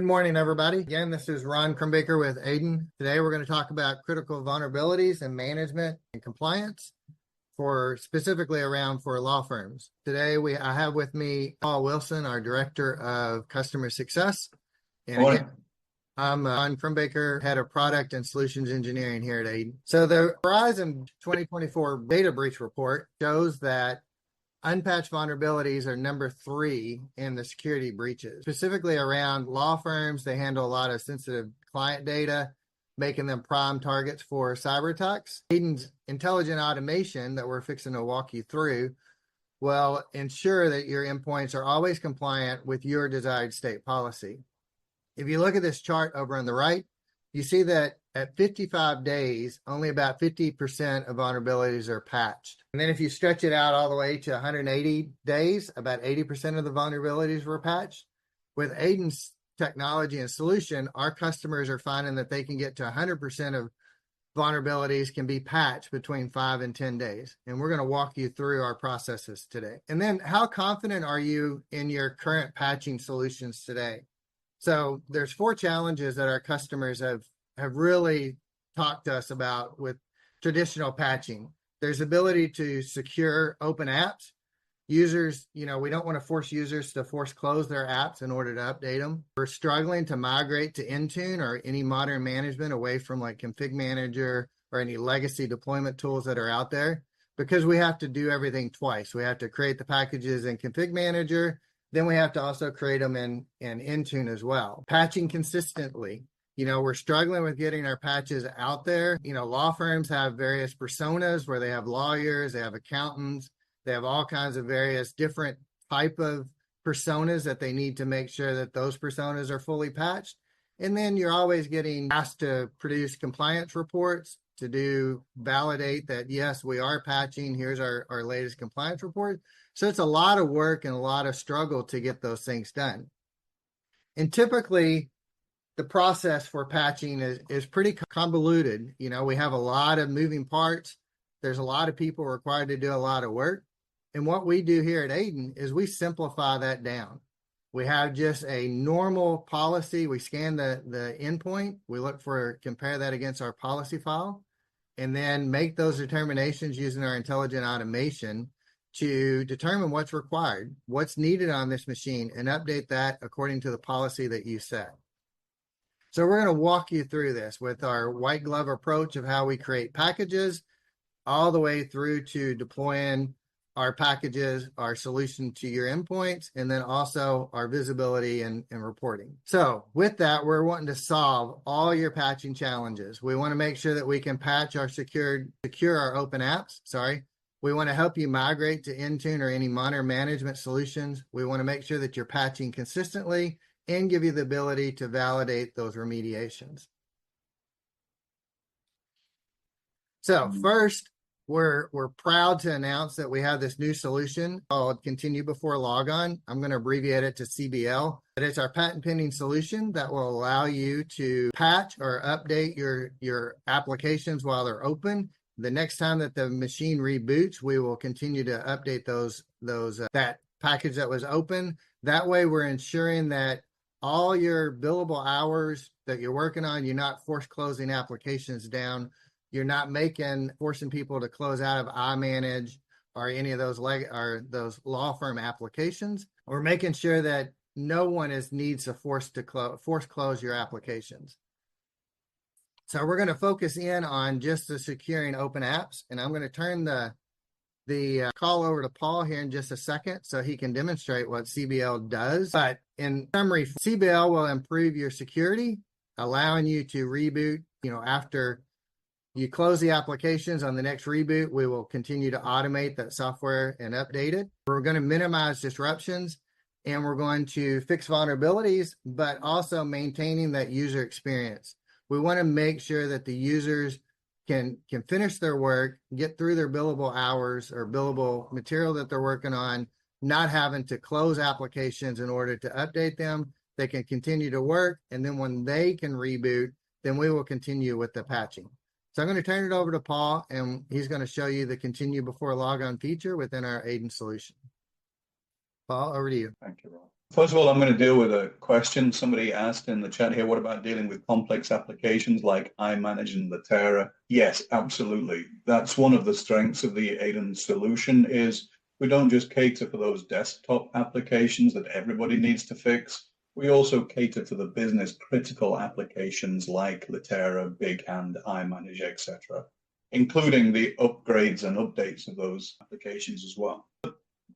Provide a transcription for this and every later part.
morning, everybody. Again, this is Ron Crumbaker with Aiden. Today, we're going to talk about critical vulnerabilities and management and compliance for specifically around for law firms. Today, I have with me Paul Wilson, our Director of Customer Success. And again, I'm Ron Crumbaker, Head of Product and Solutions Engineering here at Aiden. So the Verizon 2024 data breach report shows that unpatched vulnerabilities are number 3 in the security breaches, specifically around law firms. They handle a lot of sensitive client data, making them prime targets for cyber attacks. Aiden's intelligent automation that we're fixing to walk you through will ensure that your endpoints are always compliant with your desired state policy. If you look at this chart over on the right, you see that at 55 days, only about 50% of vulnerabilities are patched. And then if you stretch it out all the way to 180 days, about 80% of the vulnerabilities were patched. With Aiden's technology and solution, our customers are finding that they can get to 100% of vulnerabilities can be patched between 5 and 10 days. And we're going to walk you through our processes today. And then how confident are you in your current patching solutions today? So there's 4 challenges that our customers have really talked to us about with traditional patching. There's ability to secure open apps. Users, we don't want to force users to force close their apps in order to update them. We're struggling to migrate to Intune or any modern management away from like Config Manager or any legacy deployment tools that are out there because we have to do everything twice. We have to create the packages in Config Manager. Then we have to also create them in Intune as well. Patching consistently. We're struggling with getting our patches out there. Law firms have various personas where they have lawyers, they have accountants, they have all kinds of various different type of personas that they need to make sure that those personas are fully patched. And then you're always getting asked to produce compliance reports to validate that, yes, we are patching. Here's our latest compliance report. So it's a lot of work and a lot of struggle to get those things done. And typically, the process for patching is pretty convoluted. We have a lot of moving parts. There's a lot of people required to do a lot of work. And what we do here at Aiden is we simplify that down. We have just a normal policy. We scan the endpoint. We compare that against our policy file, and then make those determinations using our intelligent automation to determine what's required, what's needed on this machine, and update that according to the policy that you set. So we're going to walk you through this with our white glove approach of how we create packages all the way through to deploying our packages, our solution to your endpoints, and then also our visibility and reporting. So with that, we're wanting to solve all your patching challenges. We want to make sure that we can patch our secure our open apps. We want to help you migrate to Intune or any modern management solutions. We want to make sure that you're patching consistently and give you the ability to validate those remediations. So first, we're proud to announce that we have this new solution called Continue Before Logon. I'm going to abbreviate it to CBL. But it's our patent pending solution that will allow you to patch or update your applications while they're open. The next time that the machine reboots, we will continue to update that package that was open. That way, we're ensuring that all your billable hours that you're working on, you're not force closing applications down. You're not forcing people to close out of iManage or any of those law firm applications. We're making sure that no one needs to force close your applications. So we're going to focus in on just the securing open apps, and I'm going to turn the call over to Paul here in just a second so he can demonstrate what CBL does. But in summary, CBL will improve your security, allowing you to reboot. After you close the applications on the next reboot, we will continue to automate that software and update it. We're going to minimize disruptions, and we're going to fix vulnerabilities, but also maintaining that user experience. We want to make sure that the users can finish their work, get through their billable hours or billable material that they're working on, not having to close applications in order to update them. They can continue to work, and then when they can reboot, then we will continue with the patching. So I'm going to turn it over to Paul, and he's going to show you the Continue Before Logon feature within our Aiden solution. Paul, over to you. Thank you, Rob. First of all, I'm going to deal with a question somebody asked in the chat here. What about dealing with complex applications like iManage and Latera? Yes, absolutely. That's one of the strengths of the Aiden solution is we don't just cater for those desktop applications that everybody needs to fix. We also cater for the business critical applications like Latera, Big Hand, iManage, etc., including the upgrades and updates of those applications as well.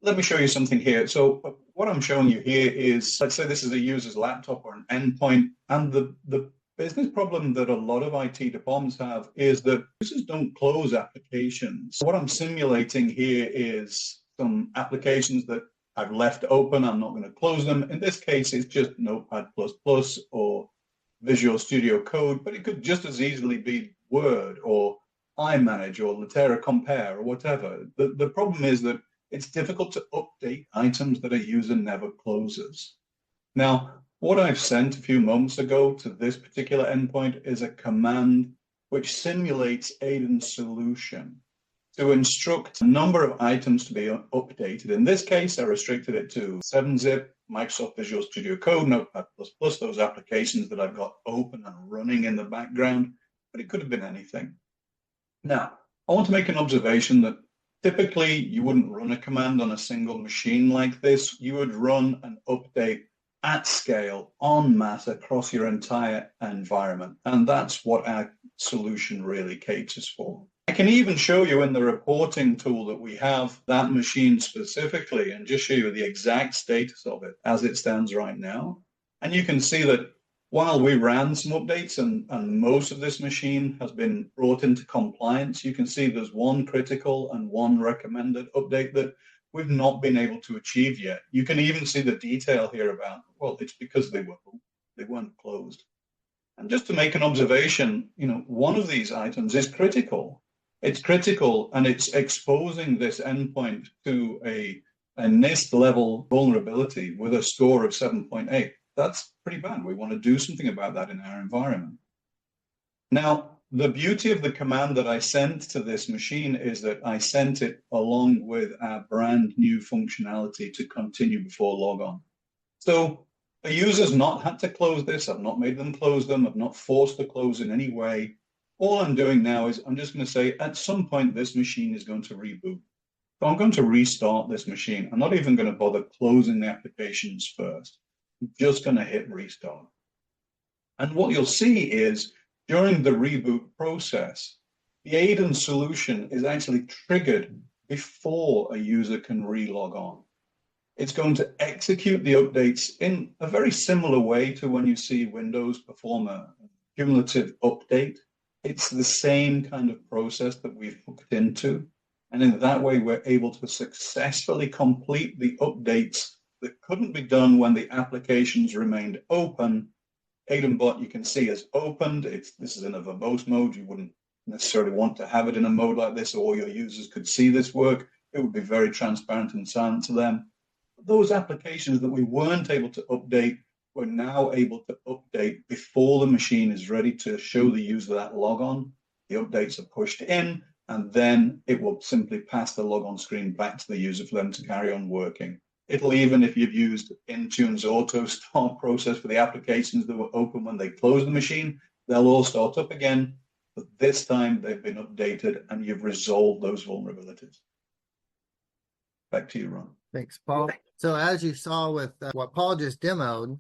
Let me show you something here. So what I'm showing you here is, let's say this is a user's laptop or an endpoint, and the business problem that a lot of IT departments have is that users don't close applications. What I'm simulating here is some applications that I've left open. I'm not going to close them. In this case, it's just Notepad++ or Visual Studio Code, but it could just as easily be Word or iManage or Latera Compare or whatever. The problem is that it's difficult to update items that a user never closes. Now, what I've sent a few moments ago to this particular endpoint is a command which simulates Aiden's solution to instruct a number of items to be updated. In this case, I restricted it to 7-zip, Microsoft Visual Studio Code, Notepad++, those applications that I've got open and running in the background, but it could have been anything. Now, I want to make an observation that typically, you wouldn't run a command on a single machine like this. You would run an update at scale, en masse, across your entire environment. And that's what our solution really caters for. I can even show you in the reporting tool that we have that machine specifically and just show you the exact status of it as it stands right now. And you can see that while we ran some updates and most of this machine has been brought into compliance, you can see there's one critical and one recommended update that we've not been able to achieve yet. You can even see the detail here about, well, it's because they weren't closed. And just to make an observation, one of these items is critical. It's critical and it's exposing this endpoint to a NIST level vulnerability with a score of 7.8. That's pretty bad. We want to do something about that in our environment. Now, the beauty of the command that I sent to this machine is that I sent it along with our brand new functionality to continue before logon. So a user's not had to close this. I've not made them close them. I've not forced to close in any way. All I'm doing now is I'm just going to say at some point this machine is going to reboot. So I'm going to restart this machine. I'm not even going to bother closing the applications first. I'm just going to hit restart. And what you'll see is during the reboot process, the Aiden solution is actually triggered before a user can re-log on. It's going to execute the updates in a very similar way to when you see Windows perform a cumulative update. It's the same kind of process that we've hooked into. And in that way, we're able to successfully complete the updates that couldn't be done when the applications remained open. AidenBot, you can see, has opened. This is in a verbose mode. You wouldn't necessarily want to have it in a mode like this, or all your users could see this work. It would be very transparent and silent to them. But those applications that we weren't able to update, we're now able to update before the machine is ready to show the user that logon. The updates are pushed in, and then it will simply pass the logon screen back to the user for them to carry on working. It'll even, if you've used Intune's auto start process for the applications that were open when they closed the machine, they'll all start up again. But this time they've been updated and you've resolved those vulnerabilities. Back to you, Ron. Thanks, Paul. So as you saw with what Paul just demoed,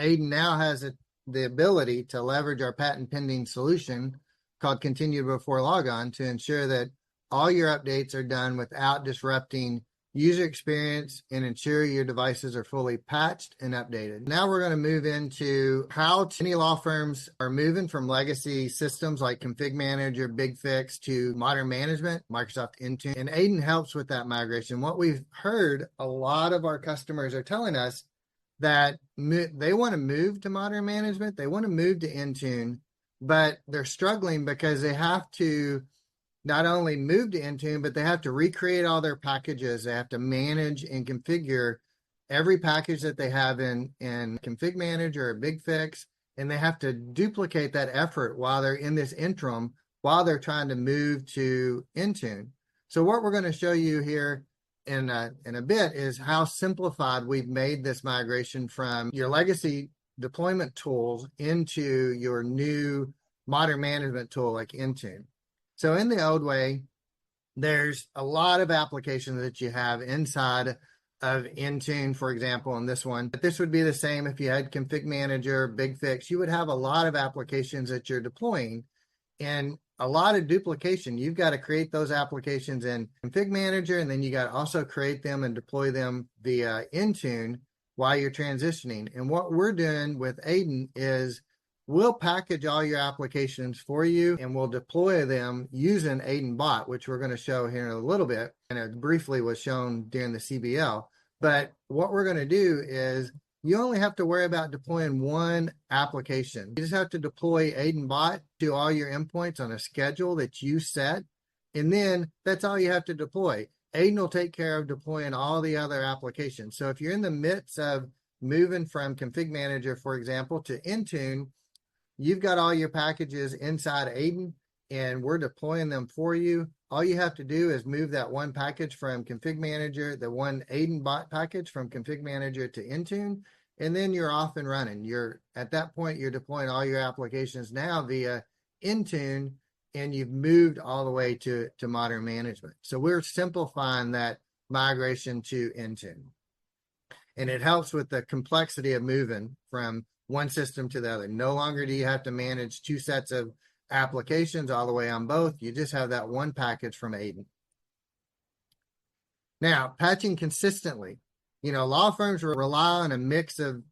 Aiden now has the ability to leverage our patent pending solution called Continue Before Logon to ensure that all your updates are done without disrupting user experience and ensure your devices are fully patched and updated. Now we're going to move into how many law firms are moving from legacy systems like Config Manager, BigFix to modern management, Microsoft Intune, and Aiden helps with that migration. What we've heard, a lot of our customers are telling us that they want to move to modern management, they want to move to Intune, but they're struggling because they have to not only move to Intune, but they have to recreate all their packages. They have to manage and configure every package that they have in Config Manager or BigFix, and they have to duplicate that effort while they're in this interim, while they're trying to move to Intune. So what we're going to show you here in a bit is how simplified we've made this migration from your legacy deployment tools into your new modern management tool like Intune. So in the old way, there's a lot of applications that you have inside of Intune, for example, in this one. But this would be the same if you had Config Manager, Big Fix. You would have a lot of applications that you're deploying and a lot of duplication. You've got to create those applications in Config Manager, and then you got to also create them and deploy them via Intune while you're transitioning. And what we're doing with Aiden is we'll package all your applications for you and we'll deploy them using Aiden Bot, which we're going to show here in a little bit. And it briefly was shown during the CBL. But what we're going to do is you only have to worry about deploying one application. You just have to deploy Aiden Bot to all your endpoints on a schedule that you set. And then that's all you have to deploy. Aiden will take care of deploying all the other applications. So if you're in the midst of moving from Config Manager, for example, to Intune, you've got all your packages inside Aiden and we're deploying them for you. All you have to do is move that one package from Config Manager, the one Aiden Bot package from Config Manager to Intune, and then you're off and running. You're at that point, you're deploying all your applications now via Intune, and you've moved all the way to modern management. So we're simplifying that migration to Intune. And it helps with the complexity of moving from one system to the other. No longer do you have to manage two sets of applications all the way on both. You just have that one package from Aiden. Now, patching consistently. You know, law firms rely on a mix of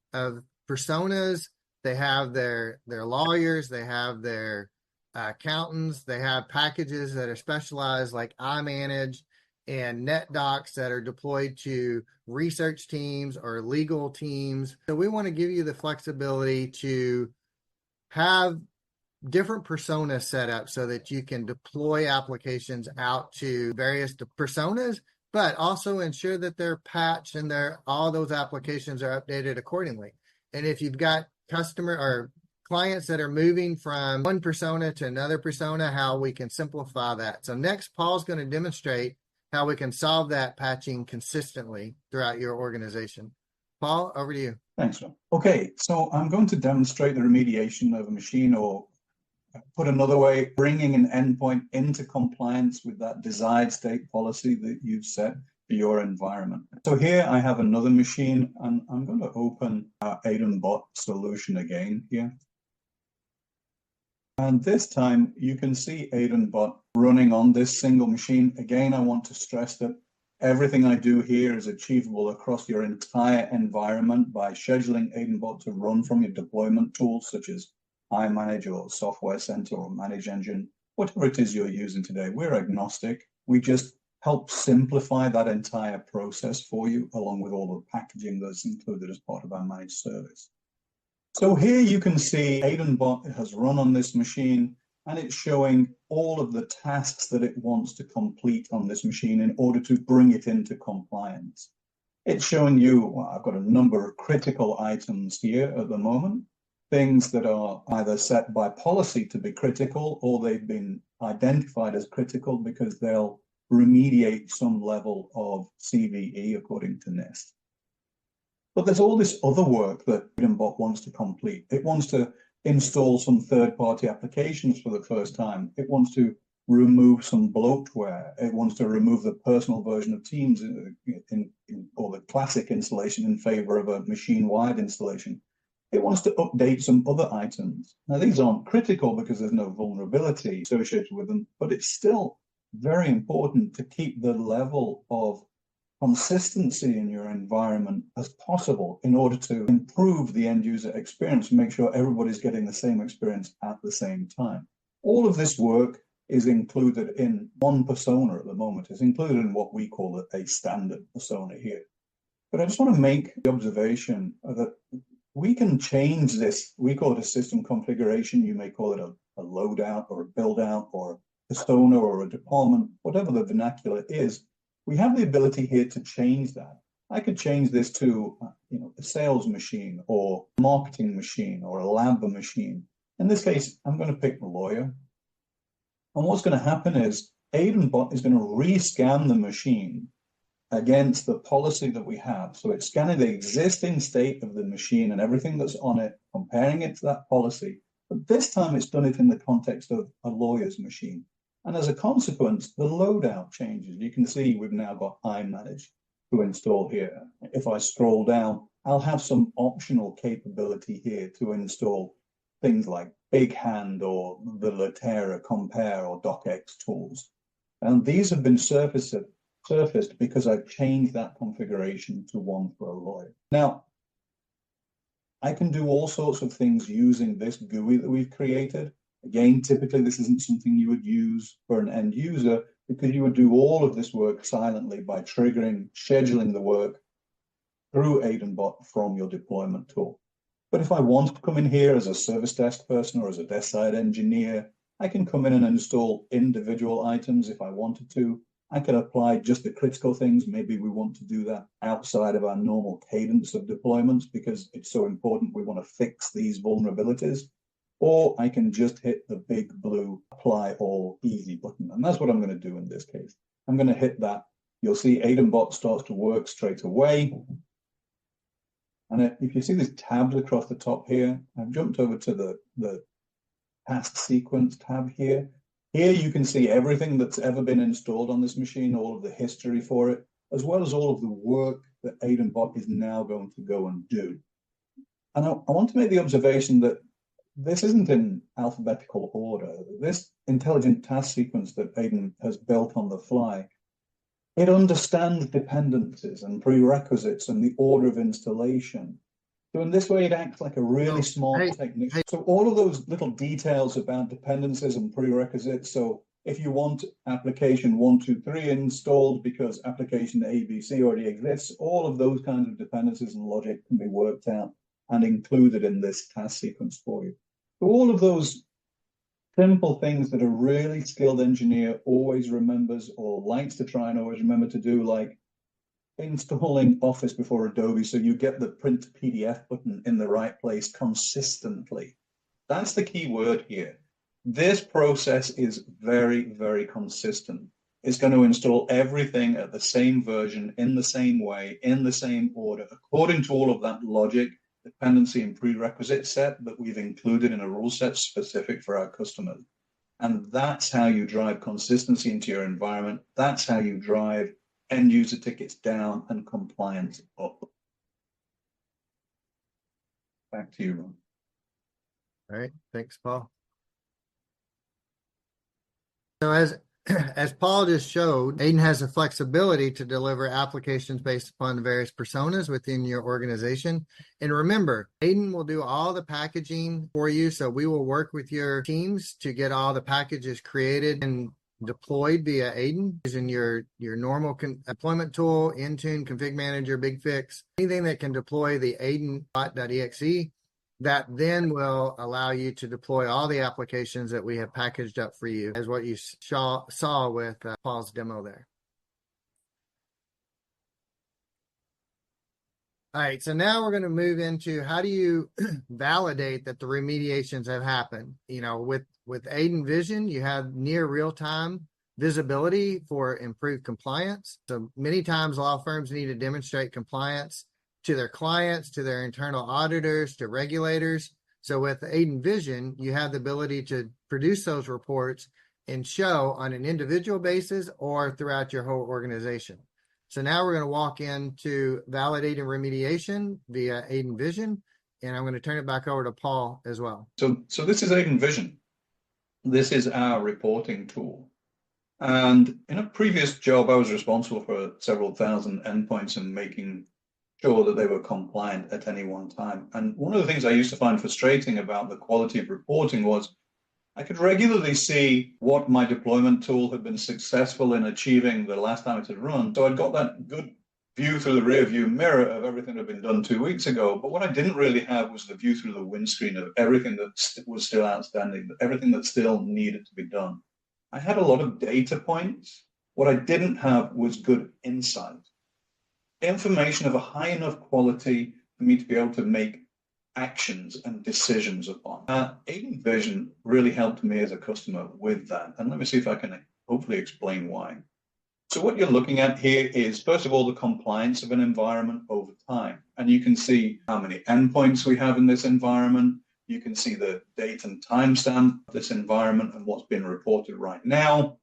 personas. They have their lawyers, they have their accountants, they have packages that are specialized like iManage and NetDocs that are deployed to research teams or legal teams. So we want to give you the flexibility to have different personas set up so that you can deploy applications out to various personas, but also ensure that they're patched and all those applications are updated accordingly. And if you've got customer or clients that are moving from one persona to another persona, how we can simplify that. So next, Paul's going to demonstrate how we can solve that patching consistently throughout your organization. Paul, over to you. Thanks, John. Okay, so I'm going to demonstrate the remediation of a machine, or put another way, bringing an endpoint into compliance with that desired state policy that you've set for your environment. So here I have another machine, and I'm going to open our Aiden Bot solution again here. And this time you can see Aiden Bot running on this single machine. Again, I want to stress that everything I do here is achievable across your entire environment by scheduling Aiden Bot to run from your deployment tools such as iManage or Software Center or Manage Engine, whatever it is you're using today. We're agnostic. We just help simplify that entire process for you, along with all the packaging that's included as part of our managed service. So here you can see Aiden Bot has run on this machine, and it's showing all of the tasks that it wants to complete on this machine in order to bring it into compliance. It's showing you, well, I've got a number of critical items here at the moment, things that are either set by policy to be critical, or they've been identified as critical because they'll remediate some level of CVE according to NIST. But there's all this other work that Aiden Bot wants to complete. It wants to install some third-party applications for the first time. It wants to remove some bloatware. It wants to remove the personal version of Teams or the classic installation in favor of a machine-wide installation. It wants to update some other items. Now, these aren't critical because there's no vulnerability associated with them, but it's still very important to keep the level of consistency in your environment as possible in order to improve the end user experience and make sure everybody's getting the same experience at the same time. All of this work is included in one persona at the moment. It's included in what we call a standard persona here. But I just want to make the observation that we can change this. We call it a system configuration. You may call it a loadout or a build out or a persona or a department, whatever the vernacular is. We have the ability here to change that. I could change this to a sales machine or marketing machine or a lab machine. In this case, I'm going to pick the lawyer. And what's going to happen is Aiden Bot is going to rescan the machine against the policy that we have. So it's scanning the existing state of the machine and everything that's on it, comparing it to that policy. But this time it's done it in the context of a lawyer's machine. And as a consequence, the loadout changes. You can see we've now got iManage to install here. If I scroll down, I'll have some optional capability here to install things like Big Hand or the Latera Compare or DocX tools. And these have been surfaced because I've changed that configuration to one for a lawyer. Now, I can do all sorts of things using this GUI that we've created. Again, typically this isn't something you would use for an end user because you would do all of this work silently by scheduling the work through AidenBot from your deployment tool. But if I want to come in here as a service desk person or as a desk side engineer, I can come in and install individual items if I wanted to. I can apply just the critical things. Maybe we want to do that outside of our normal cadence of deployments because it's so important we want to fix these vulnerabilities. Or I can just hit the big blue apply all easy button. And that's what I'm going to do in this case. I'm going to hit that. You'll see AidenBot starts to work straight away. And if you see these tabs across the top here, I've jumped over to the task sequence tab here. Here you can see everything that's ever been installed on this machine, all of the history for it, as well as all of the work that AidenBot is now going to go and do. And I want to make the observation that this isn't in alphabetical order. This intelligent task sequence that Aiden has built on the fly, it understands dependencies and prerequisites and the order of installation. So in this way, it acts like a really smart technician. So all of those little details about dependencies and prerequisites. So if you want application 1, 2, 3 installed because application ABC already exists, all of those kinds of dependencies and logic can be worked out and included in this task sequence for you. So all of those simple things that a really skilled engineer always remembers or likes to try and always remember to do, like installing Office before Adobe so you get the print PDF button in the right place consistently. That's the key word here. This process is very, very consistent. It's going to install everything at the same version, in the same way, in the same order, according to all of that logic, dependency, and prerequisite set that we've included in a rule set specific for our customers. And that's how you drive consistency into your environment. That's how you drive end user tickets down and compliance up. Back to you, Ron. All right, thanks, Paul. So as Paul just showed, Aiden has the flexibility to deliver applications based upon the various personas within your organization. And remember, Aiden will do all the packaging for you. So we will work with your teams to get all the packages created and deployed via Aiden using your normal deployment tool, Intune, Config Manager, BigFix, anything that can deploy the Aiden.exe. That then will allow you to deploy all the applications that we have packaged up for you, as what you saw with Paul's demo there. All right, so now we're going to move into how do you validate that the remediations have happened. You know, with Aiden Vision, you have near real-time visibility for improved compliance. So many times law firms need to demonstrate compliance to their clients, to their internal auditors, to regulators. So with Aiden Vision, you have the ability to produce those reports and show on an individual basis or throughout your whole organization. So now we're going to walk into validating remediation via Aiden Vision, and I'm going to turn it back over to Paul as well. So this is Aiden Vision. This is our reporting tool. And in a previous job, I was responsible for several thousand endpoints and making sure that they were compliant at any one time. And one of the things I used to find frustrating about the quality of reporting was I could regularly see what my deployment tool had been successful in achieving the last time it had run. So I'd got that good view through the rear view mirror of everything that had been done 2 weeks ago. But what I didn't really have was the view through the windscreen of everything that was still outstanding, everything that still needed to be done. I had a lot of data points. What I didn't have was good insight. Information of a high enough quality for me to be able to make actions and decisions upon. Aiden Vision really helped me as a customer with that. And let me see if I can hopefully explain why. So what you're looking at here is, first of all, the compliance of an environment over time. And you can see how many endpoints we have in this environment. You can see the date and timestamp of this environment and what's been reported right now.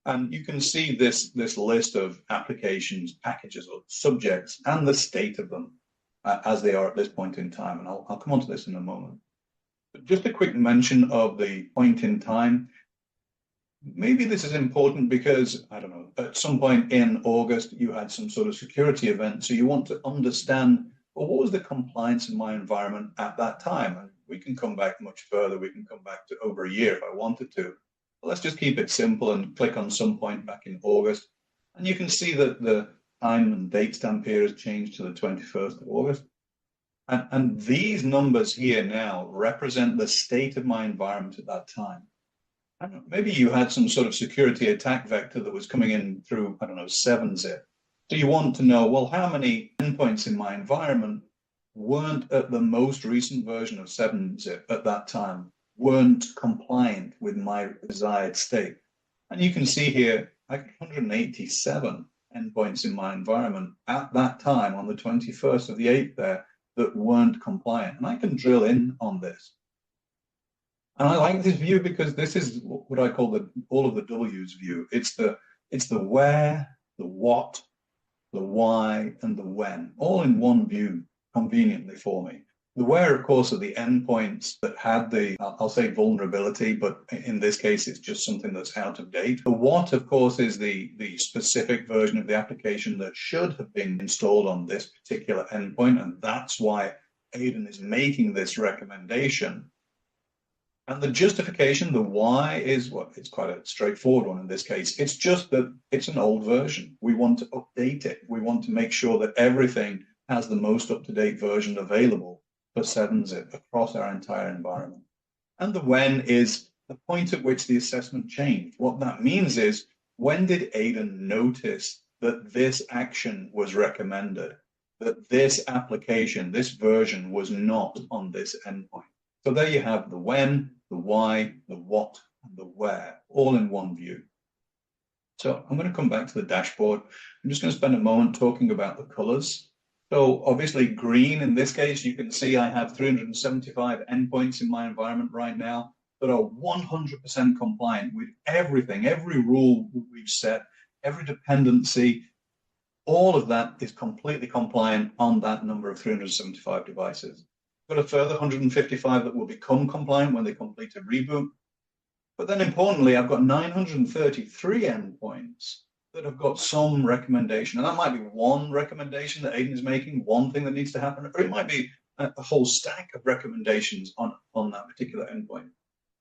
And you can see this list of applications, packages, or subjects, and the state of them as they are at this point in time. And I'll come on to this in a moment. But just a quick mention of the point in time. Maybe this is important because, I don't know, at some point in August, you had some sort of security event. So you want to understand, well, what was the compliance in my environment at that time? And we can come back much further. We can come back to over a year if I wanted to. But let's just keep it simple and click on some point back in August. And you can see that the time and date stamp here has changed to the 21st of August. And these numbers here now represent the state of my environment at that time. I don't know, maybe you had some sort of security attack vector that was coming in through, I don't know, 7-zip. So you want to know, well, how many endpoints in my environment weren't at the most recent version of 7-zip at that time, weren't compliant with my desired state. And you can see here, I got 187 endpoints in my environment at that time on the 21st of the 8th there that weren't compliant. And I can drill in on this. And I like this view because this is what I call all of the W's view. It's the where, the what, the why, and the when, all in one view conveniently for me. The where, of course, are the endpoints that had the, I'll say vulnerability, but in this case, it's just something that's out of date. The what, of course, is the specific version of the application that should have been installed on this particular endpoint. And that's why Aiden is making this recommendation. And the justification, the why, is it's quite a straightforward one in this case. It's just that it's an old version. We want to update it. We want to make sure that everything has the most up-to-date version available for 7-zip across our entire environment. And the when is the point at which the assessment changed. What that means is, when did Aiden notice that this action was recommended, that this application, this version was not on this endpoint? So there you have the when, the why, the what, and the where, all in one view. So I'm going to come back to the dashboard. I'm just going to spend a moment talking about the colors. So obviously green, in this case, you can see I have 375 endpoints in my environment right now that are 100% compliant with everything, every rule we've set, every dependency, all of that is completely compliant on that number of 375 devices. Got a further 155 that will become compliant when they complete a reboot. But then importantly, I've got 933 endpoints that have got some recommendation. And that might be one recommendation that Aiden is making, one thing that needs to happen, or it might be a whole stack of recommendations on that particular endpoint.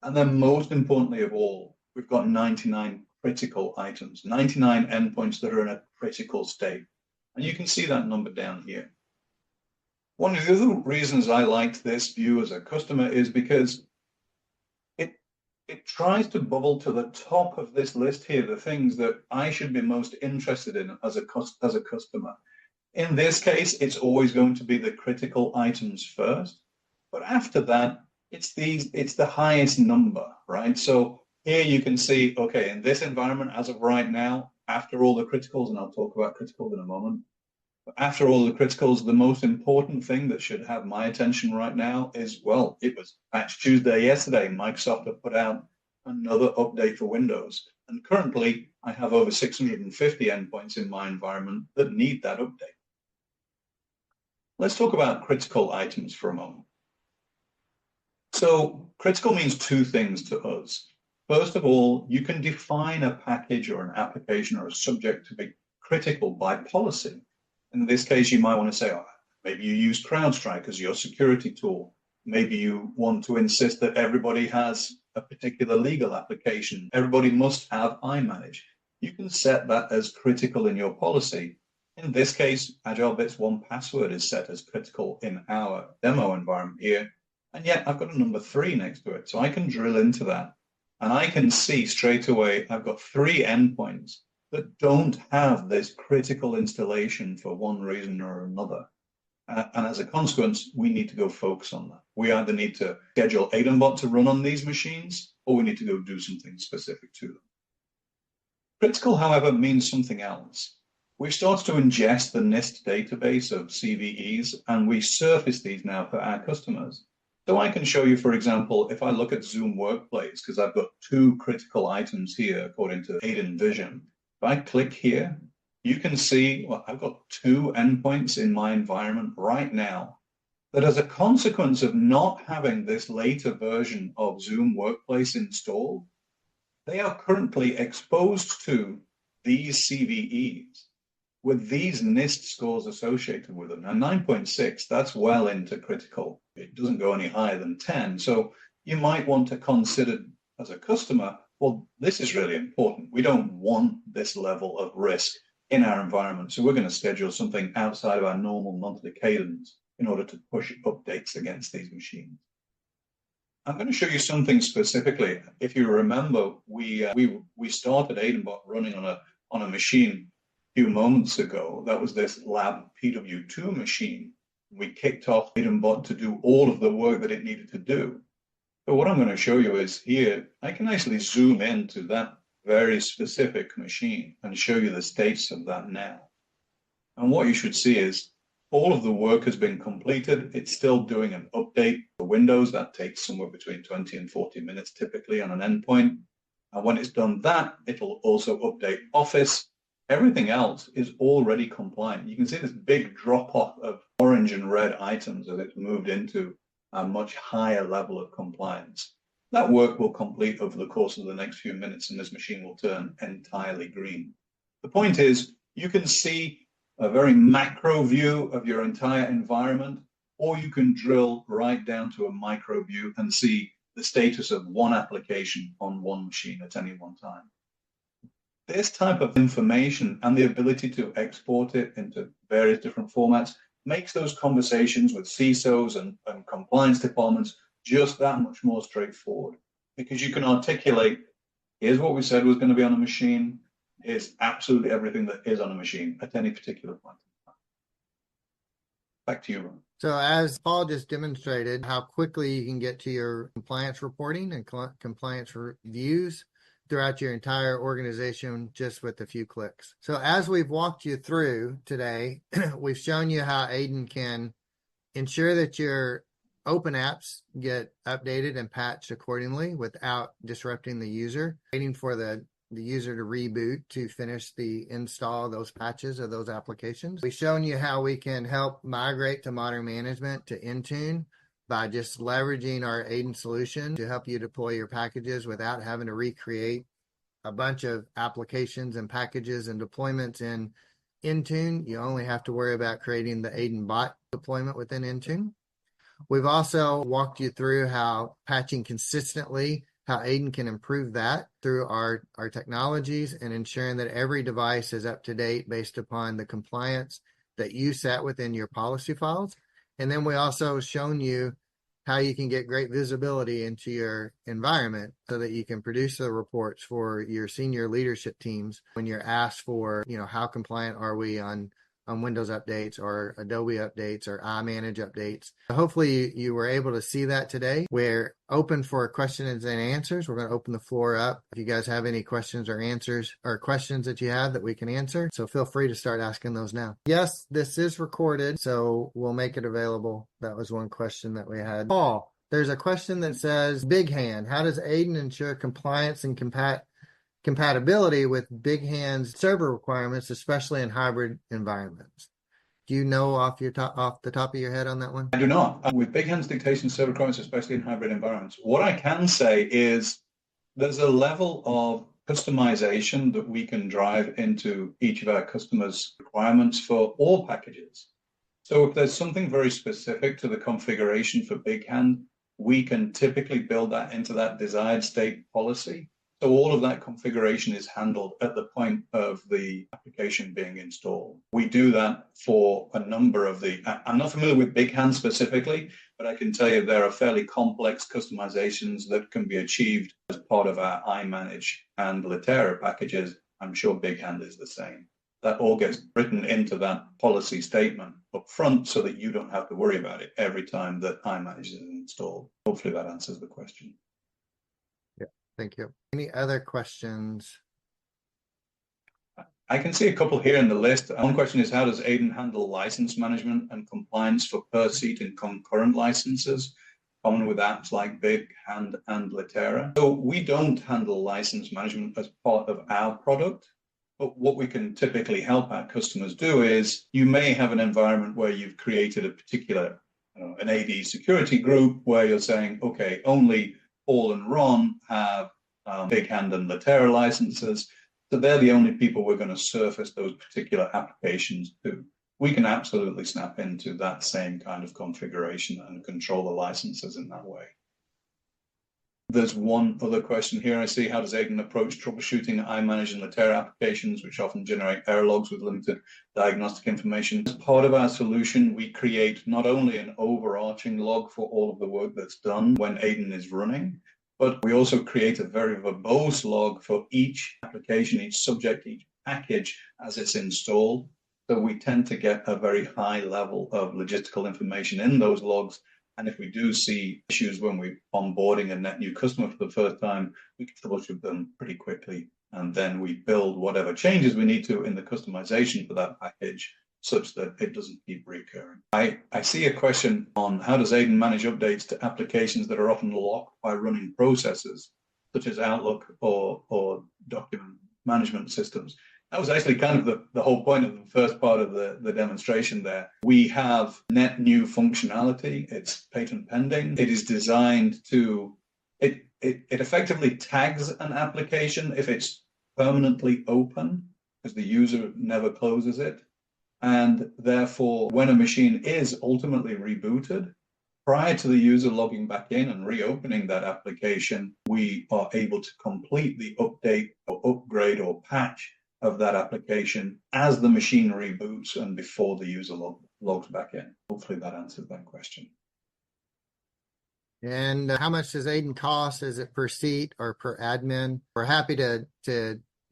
And then most importantly of all, we've got 99 critical items, 99 endpoints that are in a critical state. And you can see that number down here. One of the other reasons I liked this view as a customer is because it tries to bubble to the top of this list here, the things that I should be most interested in as a customer. In this case, it's always going to be the critical items first, but after that, it's the highest number, right? So here you can see, okay, in this environment, as of right now, after all the criticals, and I'll talk about criticals in a moment, after all the criticals, the most important thing that should have my attention right now is, well, it was Patch Tuesday yesterday. Microsoft have put out another update for Windows. And currently, I have over 650 endpoints in my environment that need that update. Let's talk about critical items for a moment. So critical means two things to us. First of all, you can define a package or an application or a subject to be critical by policy. In this case, you might want to say, oh, maybe you use CrowdStrike as your security tool. Maybe you want to insist that everybody has a particular legal application. Everybody must have iManage. You can set that as critical in your policy. In this case, AgileBits 1Password is set as critical in our demo environment here. And yet I've got a number 3 next to it. So I can drill into that. And I can see straight away, I've got 3 endpoints that don't have this critical installation for one reason or another. And as a consequence, we need to go focus on that. We either need to schedule AidenBot to run on these machines, or we need to go do something specific to them. Critical, however, means something else. We've started to ingest the NIST database of CVEs, and we surface these now for our customers. So I can show you, for example, if I look at Zoom Workplace, because I've got two critical items here according to Aiden Vision. If I click here, you can see, well, I've got two endpoints in my environment right now that, as a consequence of not having this later version of Zoom Workplace installed, they are currently exposed to these CVEs with these NIST scores associated with them. Now, 9.6, that's well into critical. It doesn't go any higher than 10. So you might want to consider as a customer, well, this is really important. We don't want this level of risk in our environment. So we're going to schedule something outside of our normal monthly cadence in order to push updates against these machines. I'm going to show you something specifically. If you remember, we started Aidenbot running on a machine a few moments ago. That was this lab PW2 machine. We kicked off Aidenbot to do all of the work that it needed to do. But what I'm going to show you is here, I can actually zoom into that very specific machine and show you the status of that now. And what you should see is all of the work has been completed. It's still doing an update for Windows. That takes somewhere between 20 and 40 minutes typically on an endpoint. And when it's done that, it'll also update Office. Everything else is already compliant. You can see this big drop off of orange and red items as it's moved into a much higher level of compliance. That work will complete over the course of the next few minutes, and this machine will turn entirely green. The point is, you can see a very macro view of your entire environment, or you can drill right down to a micro view and see the status of one application on one machine at any one time. This type of information and the ability to export it into various different formats makes those conversations with CISOs and compliance departments just that much more straightforward, because you can articulate, here's what we said was going to be on a machine, is absolutely everything that is on a machine at any particular point in time. Back to you, Ron. So as Paul just demonstrated, how quickly you can get to your compliance reporting and compliance reviews throughout your entire organization just with a few clicks. So as we've walked you through today, we've shown you how Aiden can ensure that your open apps get updated and patched accordingly without disrupting the user, waiting for the user to reboot to finish the install of those patches of those applications. We've shown you how we can help migrate to modern management to Intune by just leveraging our Aiden solution to help you deploy your packages without having to recreate a bunch of applications and packages and deployments in Intune. You only have to worry about creating the Aiden bot deployment within Intune. We've also walked you through how patching consistently, how Aiden can improve that through our technologies and ensuring that every device is up to date based upon the compliance that you set within your policy files. And then we also shown you how you can get great visibility into your environment so that you can produce the reports for your senior leadership teams when you're asked for, how compliant are we on Windows updates or Adobe updates or iManage updates. Hopefully you were able to see that today. We're open for questions and answers. We're going to open the floor up. If you guys have any questions or answers or questions that you have that we can answer, so feel free to start asking those now. Yes, this is recorded, so we'll make it available. That was one question that we had. Paul, there's a question that says, Big Hand, how does Aiden ensure compliance and compatibility with Big Hand's server requirements, especially in hybrid environments? Do you know off the top of your head on that one? I do not. With Big Hand's dictation server requirements, especially in hybrid environments, what I can say is there's a level of customization that we can drive into each of our customers' requirements for all packages. So if there's something very specific to the configuration for Big Hand, we can typically build that into that desired state policy. So all of that configuration is handled at the point of the application being installed. We do that for a number of I'm not familiar with Big Hand specifically, but I can tell you there are fairly complex customizations that can be achieved as part of our iManage and Litera packages. I'm sure Big Hand is the same. That all gets written into that policy statement up front so that you don't have to worry about it every time that iManage is installed. Hopefully that answers the question. Thank you. Any other questions I can see a couple here in the list. One question is, how does Aiden handle license management and compliance for per seat and concurrent licenses, common with apps like Big, Hand, and Litera? So we don't handle license management as part of our product. But what we can typically help our customers do is, you may have an environment where you've created a particular, an AD security group where you're saying, okay, only Paul and Ron have Big Hand and Litera licenses. So they're the only people we're going to surface those particular applications to. We can absolutely snap into that same kind of configuration and control the licenses in that way. There's one other question here I see. How does Aiden approach troubleshooting iManage and Litera applications, which often generate error logs with limited diagnostic information? As part of our solution, we create not only an overarching log for all of the work that's done when Aiden is running, but we also create a very verbose log for each application, each subject, each package as it's installed. So we tend to get a very high level of logistical information in those logs. And if we do see issues when we're onboarding a net new customer for the first time, we can troubleshoot them pretty quickly. And then we build whatever changes we need to in the customization for that package such that it doesn't keep recurring. I see a question on how does Aiden manage updates to applications that are often locked by running processes, such as Outlook or document management systems. That was actually kind of the whole point of the first part of the demonstration there. We have net new functionality. It's patent pending. It is designed to, it effectively tags an application if it's permanently open, because the user never closes it. And therefore, when a machine is ultimately rebooted, prior to the user logging back in and reopening that application, we are able to complete the update or upgrade or patch of that application as the machine reboots and before the user logs back in. Hopefully that answers that question. And how much does Aiden cost? Is it per seat or per admin? We're happy to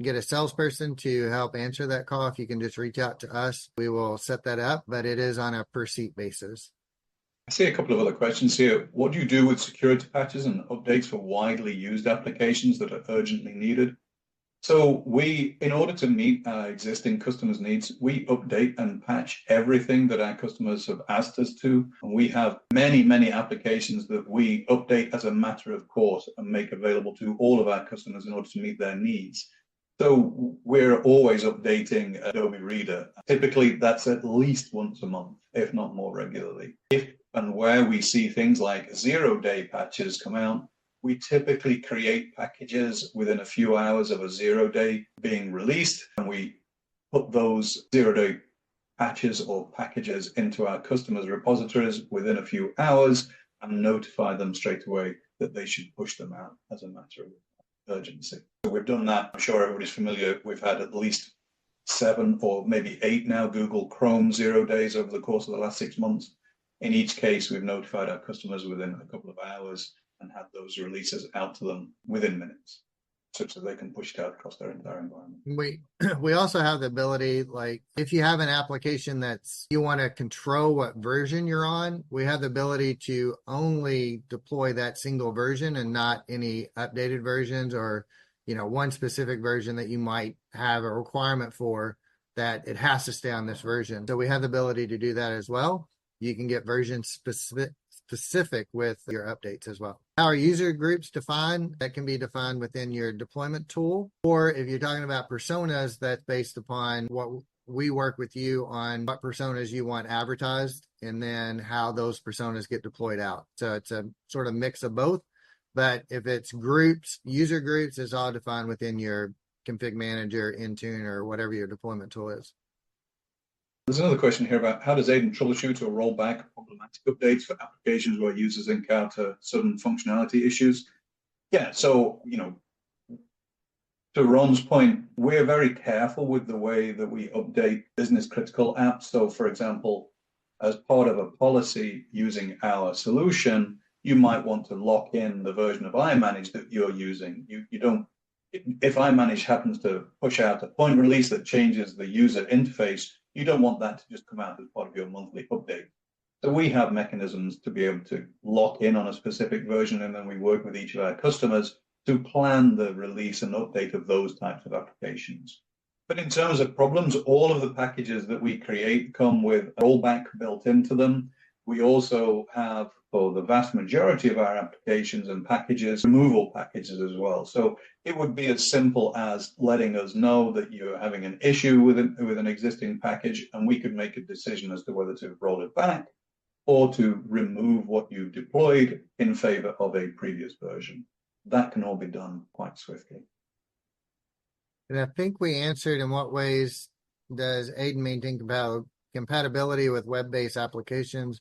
get a salesperson to help answer that call. If you can just reach out to us, we will set that up, but it is on a per seat basis. I see a couple of other questions here. What do you do with security patches and updates for widely used applications that are urgently needed? So we, in order to meet our existing customers' needs, we update and patch everything that our customers have asked us to. And we have many, many applications that we update as a matter of course and make available to all of our customers in order to meet their needs. So we're always updating Adobe Reader. Typically, that's at least once a month, if not more regularly. If and where we see things like zero-day patches come out, we typically create packages within a few hours of a zero-day being released, and we put those zero-day patches or packages into our customers' repositories within a few hours and notify them straight away that they should push them out as a matter of urgency. So we've done that. I'm sure everybody's familiar. We've had at least 7 or maybe 8 now Google Chrome 0 days over the course of the last 6 months. In each case, we've notified our customers within a couple of hours and had those releases out to them within minutes, such that they can push it out across their entire environment. We also have the ability, like if you have an application that's you want to control what version you're on, we have the ability to only deploy that single version and not any updated versions or one specific version that you might have a requirement for that it has to stay on this version. So we have the ability to do that as well. You can get version specific with your updates as well. How are user groups defined? That can be defined within your deployment tool. Or if you're talking about personas, that's based upon what we work with you on what personas you want advertised and then how those personas get deployed out. So it's a sort of mix of both. But if it's groups, user groups is all defined within your config manager, Intune, or whatever your deployment tool is. There's another question here about how does Aiden troubleshoot or roll back problematic updates for applications where users encounter sudden functionality issues? Yeah, so, to Ron's point, we're very careful with the way that we update business critical apps. So, for example, as part of a policy using our solution, you might want to lock in the version of iManage that you're using. You don't, if iManage happens to push out a point release that changes the user interface, you don't want that to just come out as part of your monthly update. So we have mechanisms to be able to lock in on a specific version, and then we work with each of our customers to plan the release and update of those types of applications. But in terms of problems, all of the packages that we create come with rollback built into them. We also have, for the vast majority of our applications and packages, removal packages as well. So it would be as simple as letting us know that you're having an issue with an existing package, and we could make a decision as to whether to roll it back or to remove what you've deployed in favor of a previous version. That can all be done quite swiftly. And I think we answered in what ways does Aiden maintain compatibility with web-based applications,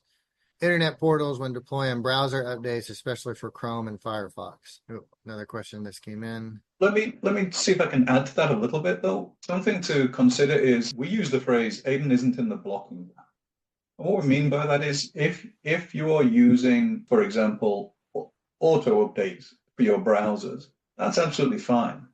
internet portals when deploying browser updates, especially for Chrome and Firefox. Oh, another question that came in. Let me see if I can add to that a little bit, though. Something to consider is we use the phrase Aiden isn't in the blocking gap. And what we mean by that is if you are using, for example, auto updates for your browsers, that's absolutely fine.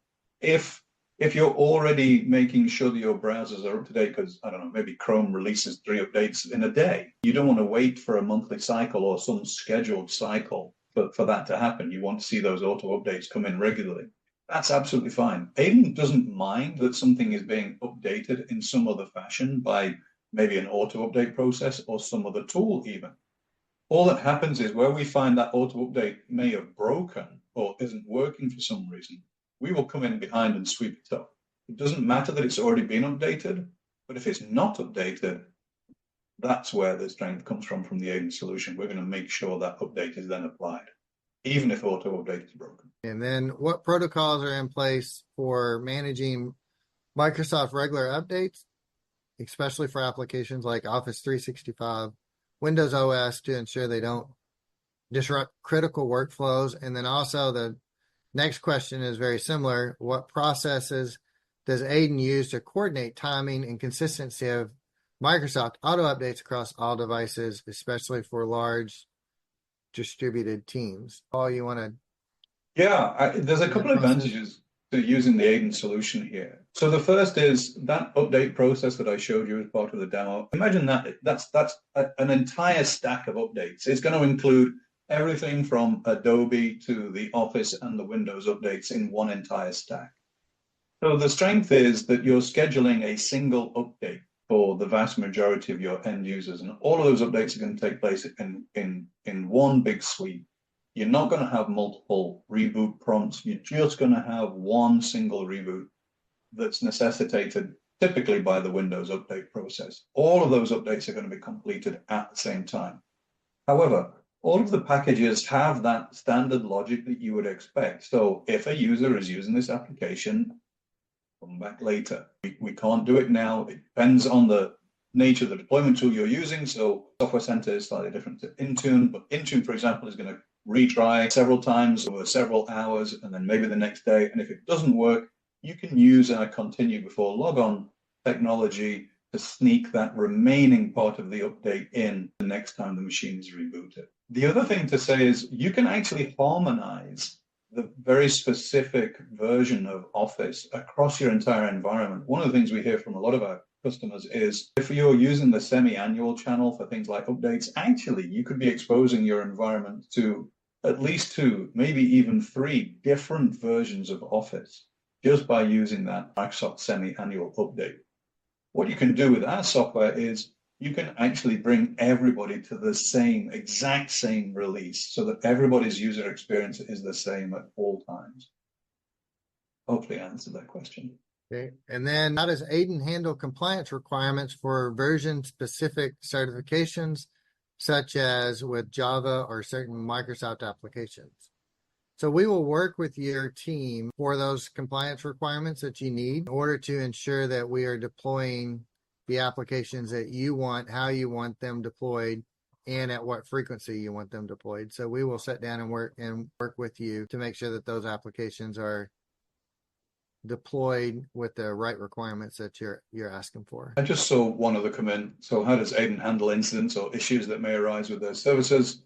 If you're already making sure that your browsers are up to date, because, I don't know, maybe Chrome releases 3 updates in a day, you don't want to wait for a monthly cycle or some scheduled cycle for that to happen. You want to see those auto updates come in regularly. That's absolutely fine. Aiden doesn't mind that something is being updated in some other fashion by maybe an auto update process or some other tool even. All that happens is where we find that auto update may have broken or isn't working for some reason, we will come in behind and sweep it up. It doesn't matter that it's already been updated, but if it's not updated, that's where the strength comes from the Aiden solution. We're going to make sure that update is then applied, even if auto update is broken. And then what protocols are in place for managing Microsoft regular updates, especially for applications like Office 365, Windows OS, to ensure they don't disrupt critical workflows? And then also the next question is very similar. What processes does Aiden use to coordinate timing and consistency of Microsoft auto updates across all devices, especially for large distributed teams? Paul, you want to? Yeah, there's a couple of advantages to using the Aiden solution here. So the first is that update process that I showed you as part of the demo. Imagine that's an entire stack of updates. It's going to include everything from Adobe to the Office and the Windows updates in one entire stack. So the strength is that you're scheduling a single update for the vast majority of your end users, and all of those updates are going to take place in one big sweep. You're not going to have multiple reboot prompts. You're just going to have one single reboot that's necessitated typically by the Windows update process. All of those updates are going to be completed at the same time. However, all of the packages have that standard logic that you would expect. So if a user is using this application, come back later. We can't do it now. It depends on the nature of the deployment tool you're using. So Software Center is slightly different to Intune, but Intune, for example, is going to retry several times over several hours, and then maybe the next day. And if it doesn't work, you can use our continue before logon technology to sneak that remaining part of the update in the next time the machine is rebooted. The other thing to say is you can actually harmonize the very specific version of Office across your entire environment. One of the things we hear from a lot of our customers is if you're using the semi-annual channel for things like updates, actually you could be exposing your environment to at least 2, maybe even 3 different versions of Office just by using that Microsoft semi-annual update. What you can do with our software is you can actually bring everybody to the exact same release so that everybody's user experience is the same at all times. Hopefully I answered that question. Okay. And then how does Aiden handle compliance requirements for version-specific certifications, such as with Java or certain Microsoft applications? So we will work with your team for those compliance requirements that you need in order to ensure that we are deploying the applications that you want, how you want them deployed, and at what frequency you want them deployed. So we will sit down and work with you to make sure that those applications are deployed with the right requirements that you're asking for. I just saw one other come in. So how does Aiden handle incidents or issues that may arise with their services?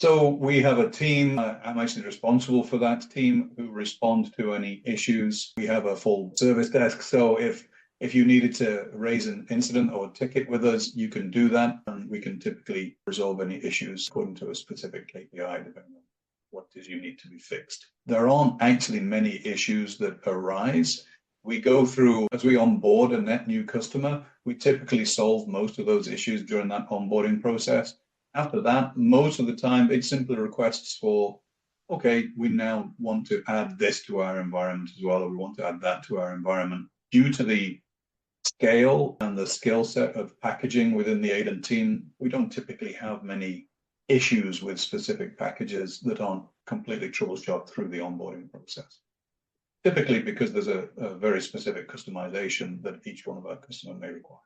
So we have a team. I'm actually responsible for that team who respond to any issues. We have a full service desk. So if you needed to raise an incident or ticket with us, you can do that, and we can typically resolve any issues according to a specific KPI, depending on what it is you need to be fixed. There aren't actually many issues that arise We go through, as we onboard a net new customer, we typically solve most of those issues during that onboarding process. After that, most of the time, it's simply requests for, okay, we now want to add this to our environment as well, or we want to add that to our environment. Due to the scale and the skill set of packaging within the Aiden team, we don't typically have many issues with specific packages that aren't completely troubleshot through the onboarding process. Typically because there's a very specific customization that each one of our customers may require.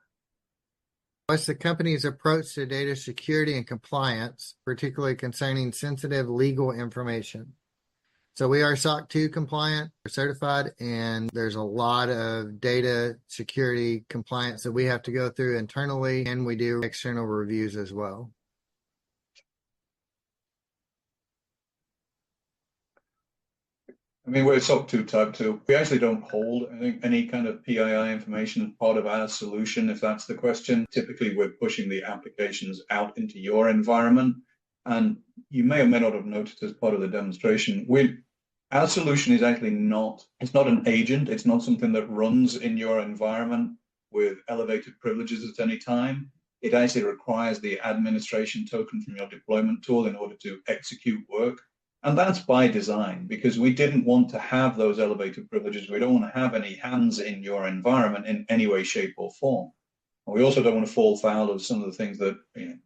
What's the company's approach to data security and compliance, particularly concerning sensitive legal information? So we are SOC 2 compliant, certified, and there's a lot of data security compliance that we have to go through internally, and we do external reviews as well. I mean, we're SOC 2 type 2. We actually don't hold any kind of PII information as part of our solution, if that's the question. Typically, we're pushing the applications out into your environment. And you may or may not have noticed as part of the demonstration, our solution is actually it's not an agent. It's not something that runs in your environment with elevated privileges at any time. It actually requires the administration token from your deployment tool in order to execute work. And that's by design, because we didn't want to have those elevated privileges. We don't want to have any hands in your environment in any way, shape, or form. And we also don't want to fall foul of some of the things that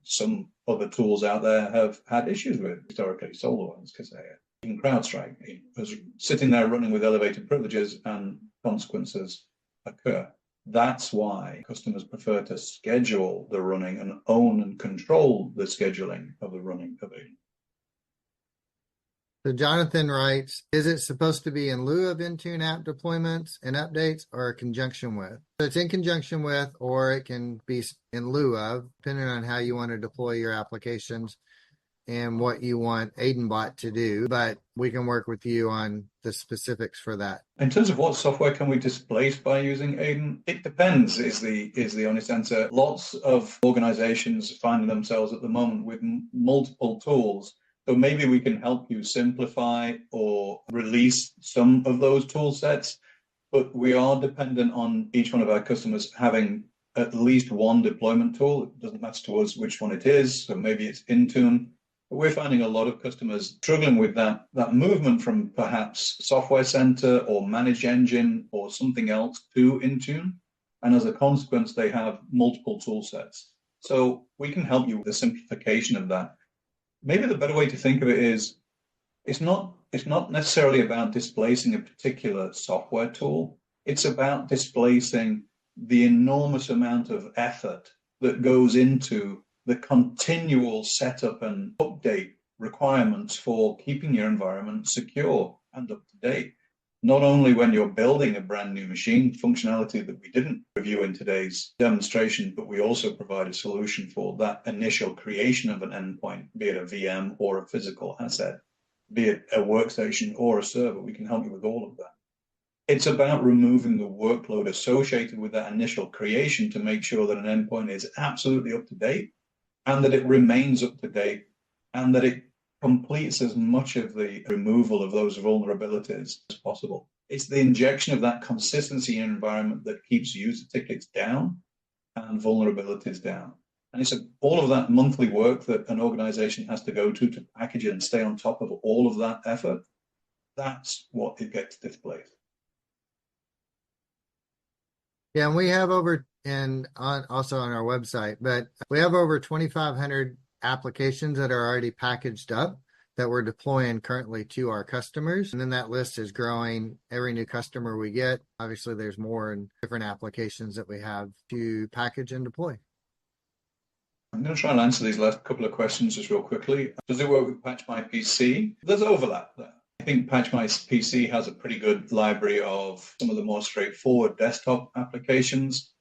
some other tools out there have had issues with historically, SolarWinds, Kaseya, even CrowdStrike, was sitting there running with elevated privileges and consequences occur. That's why customers prefer to schedule the running and own and control the scheduling of the running of it. So Jonathan writes, is it supposed to be in lieu of Intune app deployments and updates, or in conjunction with? So it's in conjunction with, or it can be in lieu of, depending on how you want to deploy your applications and what you want AidenBot to do. But we can work with you on the specifics for that. In terms of what software can we displace by using Aiden, it depends is the honest answer. Lots of organizations find themselves at the moment with multiple tools. So maybe we can help you simplify or release some of those tool sets, but we are dependent on each one of our customers having at least one deployment tool. It doesn't matter to us which one it is, so maybe it's Intune. But we're finding a lot of customers struggling with that movement from perhaps Software Center or Manage Engine or something else to Intune. And as a consequence, they have multiple tool sets. So we can help you with the simplification of that. Maybe the better way to think of it is it's not necessarily about displacing a particular software tool. It's about displacing the enormous amount of effort that goes into the continual setup and update requirements for keeping your environment secure and up to date. Not only when you're building a brand new machine, functionality that we didn't review in today's demonstration, but we also provide a solution for that initial creation of an endpoint, be it a VM or a physical asset, be it a workstation or a server. We can help you with all of that. It's about removing the workload associated with that initial creation to make sure that an endpoint is absolutely up to date and that it remains up to date and that it completes as much of the removal of those vulnerabilities as possible. It's the injection of that consistency in environment that keeps user tickets down and vulnerabilities down. And it's all of that monthly work that an organization has to go to package it and stay on top of all of that effort. That's what it gets displaced. Yeah, and we have also on our website, but we have over 2,500 applications that are already packaged up that we're deploying currently to our customers. And then that list is growing every new customer we get. Obviously, there's more and different applications that we have to package and deploy. I'm going to try and answer these last couple of questions just real quickly. Does it work with PatchMyPC? There's overlap there. I think PatchMyPC has a pretty good library of some of the more straightforward desktop applications.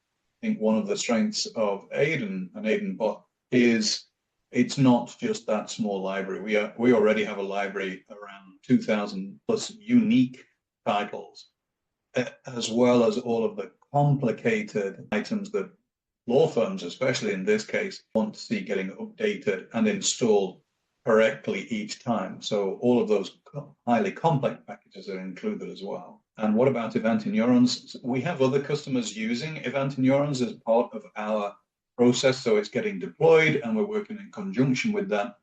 I think one of the strengths of Aiden and AidenBot is it's not just that small library. We already have a library around 2,000 plus unique titles, as well as all of the complicated items that law firms, especially in this case, want to see getting updated and installed correctly each time. So all of those highly complex packages are included as well. And what about event neurons? We have other customers using event neurons as part of our process, so it's getting deployed and we're working in conjunction with that.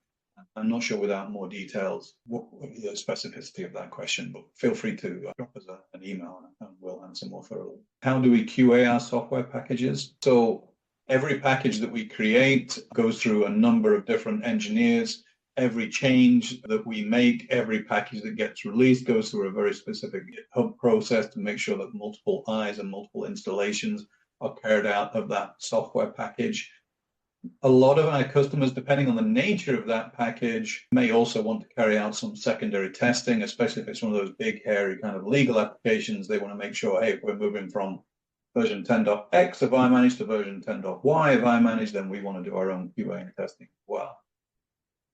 I'm not sure without more details what the specificity of that question, but feel free to drop us an email and we'll answer more thoroughly. How do we QA our software packages? So every package that we create goes through a number of different engineers. Every change that we make, every package that gets released goes through a very specific GitHub process to make sure that multiple eyes and multiple installations are carried out of that software package. A lot of our customers, depending on the nature of that package, may also want to carry out some secondary testing, especially if it's one of those big, hairy kind of legal applications. They want to make sure, hey, if we're moving from version 10.x of iManage to version 10.y of iManage, then we want to do our own QA and testing as well.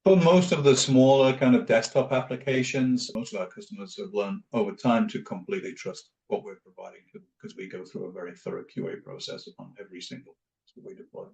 For most of the smaller kind of desktop applications, most of our customers have learned over time to completely trust what we're providing because we go through a very thorough QA process on every single that we deploy.